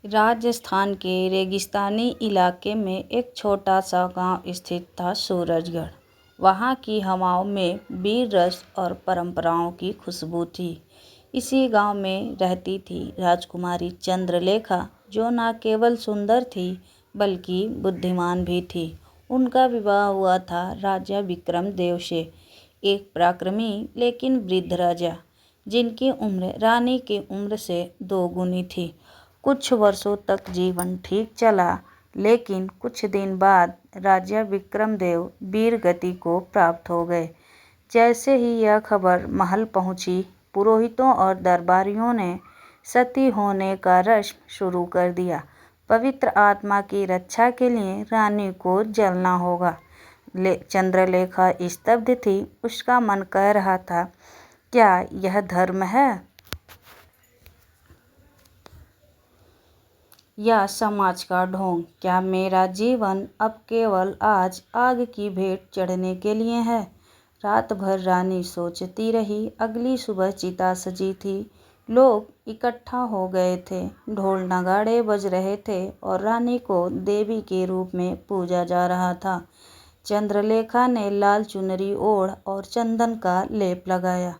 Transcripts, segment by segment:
राजस्थान के रेगिस्तानी इलाके में एक छोटा सा गांव स्थित था, सूरजगढ़। वहाँ की हवाओं में वीर रस और परंपराओं की खुशबू थी। इसी गांव में रहती थी राजकुमारी चंद्रलेखा, जो न केवल सुंदर थी बल्कि बुद्धिमान भी थी। उनका विवाह हुआ था राजा विक्रम देव से, एक पराक्रमी लेकिन वृद्ध राजा, जिनकी उम्र रानी की उम्र से दोगुनी थी। कुछ वर्षों तक जीवन ठीक चला, लेकिन कुछ दिन बाद राजा विक्रमदेव वीर गति को प्राप्त हो गए। जैसे ही यह खबर महल पहुंची, पुरोहितों और दरबारियों ने सती होने का रस्म शुरू कर दिया। पवित्र आत्मा की रक्षा के लिए रानी को जलना होगा। चंद्रलेखा स्तब्ध थी। उसका मन कह रहा था, क्या यह धर्म है या समाज का ढोंग? क्या मेरा जीवन अब केवल आज आग की भेंट चढ़ने के लिए है? रात भर रानी सोचती रही। अगली सुबह चिता सजी थी। लोग इकट्ठा हो गए थे। ढोल नगाड़े बज रहे थे और रानी को देवी के रूप में पूजा जा रहा था। चंद्रलेखा ने लाल चुनरी ओढ़ और चंदन का लेप लगाया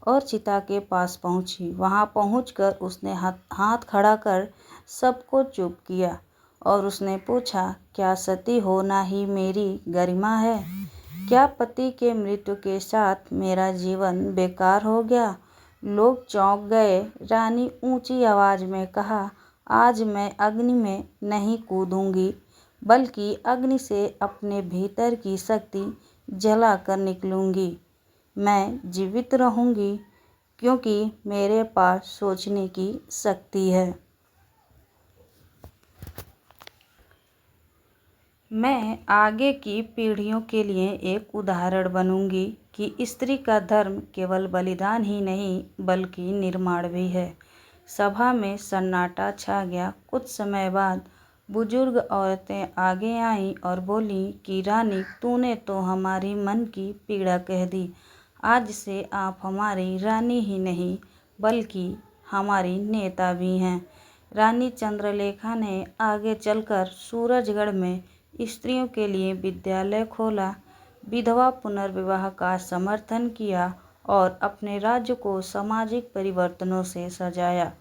और चिता के पास पहुंची। वहां पहुंचकर उसने हाथ खड़ा कर सबको चुप किया और उसने पूछा, क्या सती होना ही मेरी गरिमा है? क्या पति के मृत्यु के साथ मेरा जीवन बेकार हो गया? लोग चौंक गए। रानी ऊंची आवाज में कहा, आज मैं अग्नि में नहीं कूदूंगी, बल्कि अग्नि से अपने भीतर की शक्ति जला कर निकलूंगी। मैं जीवित रहूंगी क्योंकि मेरे पास सोचने की शक्ति है। मैं आगे की पीढ़ियों के लिए एक उदाहरण बनूंगी कि स्त्री का धर्म केवल बलिदान ही नहीं बल्कि निर्माण भी है। सभा में सन्नाटा छा गया। कुछ समय बाद बुजुर्ग औरतें आगे आईं और बोलीं कि रानी, तूने तो हमारी मन की पीड़ा कह दी। आज से आप हमारी रानी ही नहीं बल्कि हमारी नेता भी हैं। रानी चंद्रलेखा ने आगे चलकर सूरजगढ़ में स्त्रियों के लिए विद्यालय खोला, विधवा पुनर्विवाह का समर्थन किया और अपने राज्य को सामाजिक परिवर्तनों से सजाया।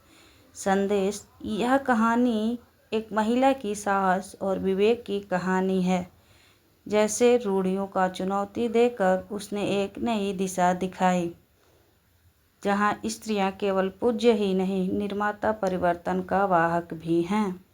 संदेश: यह कहानी एक महिला की साहस और विवेक की कहानी है। जैसे रूढ़ियों का चुनौती देकर उसने एक नई दिशा दिखाई, जहां स्त्रियां केवल पूज्य ही नहीं, निर्माता परिवर्तन का वाहक भी हैं।